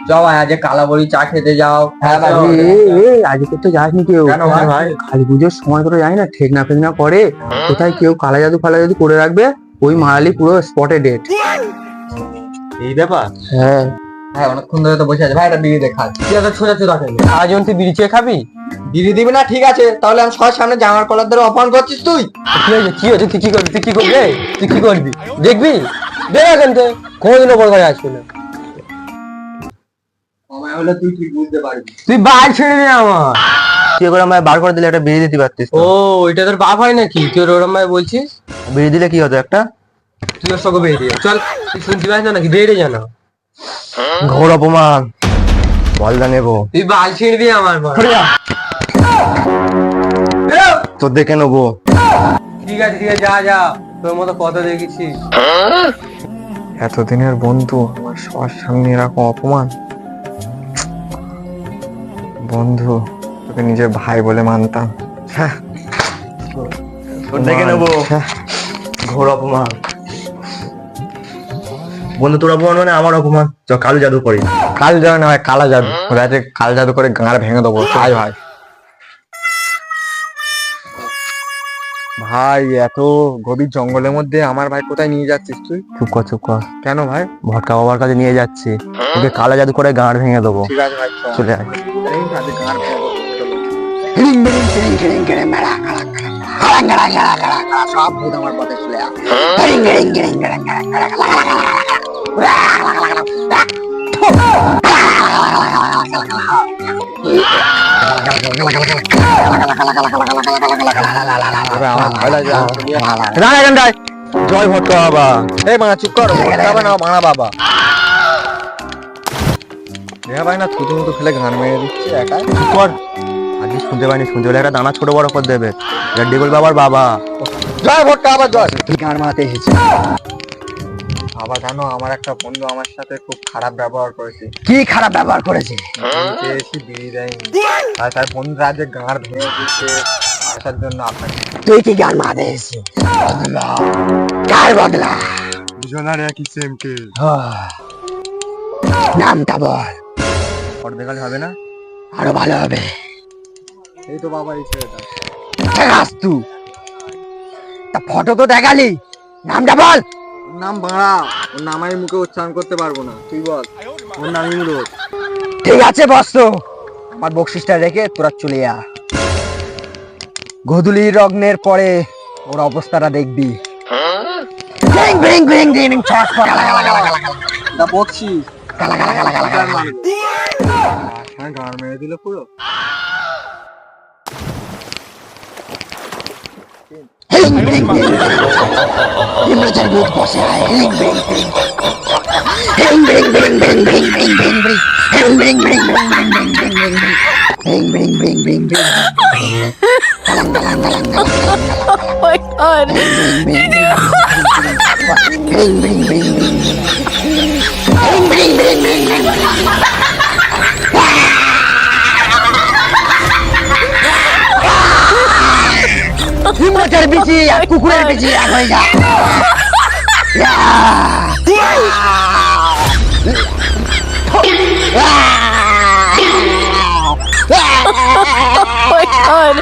যাও ভাই, আজ কালা বড়ি চা খেতে যাও। হ্যাঁ ভাই, আজকে তো যাসনি কেউ। কেন ভাই? কালী পুজোর সময় করে যাই না, ঠেকনা ফেকনা করে কোথায় কেউ কালা জাদু ফালা জাদু করে রাখবে, ওই মারালি পুরো স্পটে ডেট। এই ব্যাপার? হ্যাঁ হ্যাঁ, অনেকক্ষণ ধরে তো বসে আছে ভাই, একটা বিড়ি দেখা। তুই এত ছোটা ছোটা খেলি, আজ তুই বিড়ি চেয়ে খাবি? বিড়ি দিবি না? ঠিক আছে, তাহলে আমি সবার সামনে জামার কলার ধরে অপমান করছিস তুই। কি হয়েছে, কি হয়েছে? তুই কি করবি? তুই কি করবি? তুই কি করবি দেখবি? দেখ এখান থেকে কোনোদিনও বড় ঘরে আসবি না। সময় হলে তুই ঠিক বুঝতে পারবি। তুই বার ছেড়ে দে আমার। তুই করে আমায় বার করে দিলে একটা বিড়ি দিতে পারতিস। ও, এটা তোর বাপ হয় নাকি? তুই ওরম ভাই বলছিস? বিড়ি দিলে কি হতো একটা? তুই ওর সঙ্গে বেরিয়ে চল। তুই শুনতে পাস না নাকি? বেরিয়ে জানা। ঘোর অপমান, বলদা নেবো। তুই বাল ছিঁড়ে দিয়ে আমার বল। তোর দেখে নেবো। ঠিক আছে ঠিক আছে, যা যা, তোর মতো কত দেখেছি। এতদিনের বন্ধু আমার সবার সামনে এরকম অপমান। বন্ধু, তোকে নিজের ভাই বলে মানতাম। তোর দেখে নেবো। ঘোর অপমান। বন্ধু, তোর অপমান মানে আমার অপমান। চ কালো জাদু করি। কালো জাদু না ভাই, কালা জাদু। রাতে কালো জাদু করে গাঁড় ভেঙে দেবো। ভাই ভাই ভাই, এত গভীর জঙ্গলের মধ্যে আমার ভাই কোথায় নিয়ে যাচ্ছিস তুই? চুপ কর চুপ কর। কেন ভাই? ভটকা বাবার কাছে নিয়ে যাচ্ছি, ওকে কালা জাদু করে গাঁড় ভেঙে দেবো। ঠিক আছে ভাই, চলে আয়। সব ভূত আমার পথে চলে আয়। জয় ভটকা বাবা। এই মানা চুপ কর, ভটকা বাবা না মানা বাবা। ভাই না থুতু মুতু ফেলে গান মেরে দিচ্ছে একা। চুপ কর, আগে শুনতে পাইনি, শুনতে পেলে একটা দানা ছোট বড় করে দেবে। ডেবল বাবার বাবা। জয় ভটকা বাবা জয়। গান মারাতে এসেছে। বাবা জানো, আমার একটা বন্ধু আমার সাথে খুব খারাপ ব্যবহার করেছে। কি খারাপ ব্যবহার করেছে? পেয়েছি, বিড়ি দেয়নি। আর তার বন্ধুরা যে গাঁড় ভেঙে দিচ্ছে, আসার জন্য আপনাকে। তুই কি গান মারাতে এসেছিস? কার বদলা? দুজনের একই সেম কে। নামটা বল। ফটো দেখালে হবে না? আরো ভালো হবে। এই তো বাবা, এই ছেলেটা। তুই তা ফটো তো দেখালি, নামটা বল। নাম বাড়া, ওর নাম আমি মুখে উচ্চারণ করতে পারবো না। তুই বল। ওর নাম ইমরোজ। ঠিক আছে বস্ত, আমার বকশিসটা রেখে তোরা চলে যা। গধূলির লগ্নের পরে ওর অবস্থাটা দেখবি। বকছিস? গান মেরে দিল পুরো। Oh my god. হিমরাজের বিচি আর কুকুরের বিচি এক হয়ে যা। Oh my god.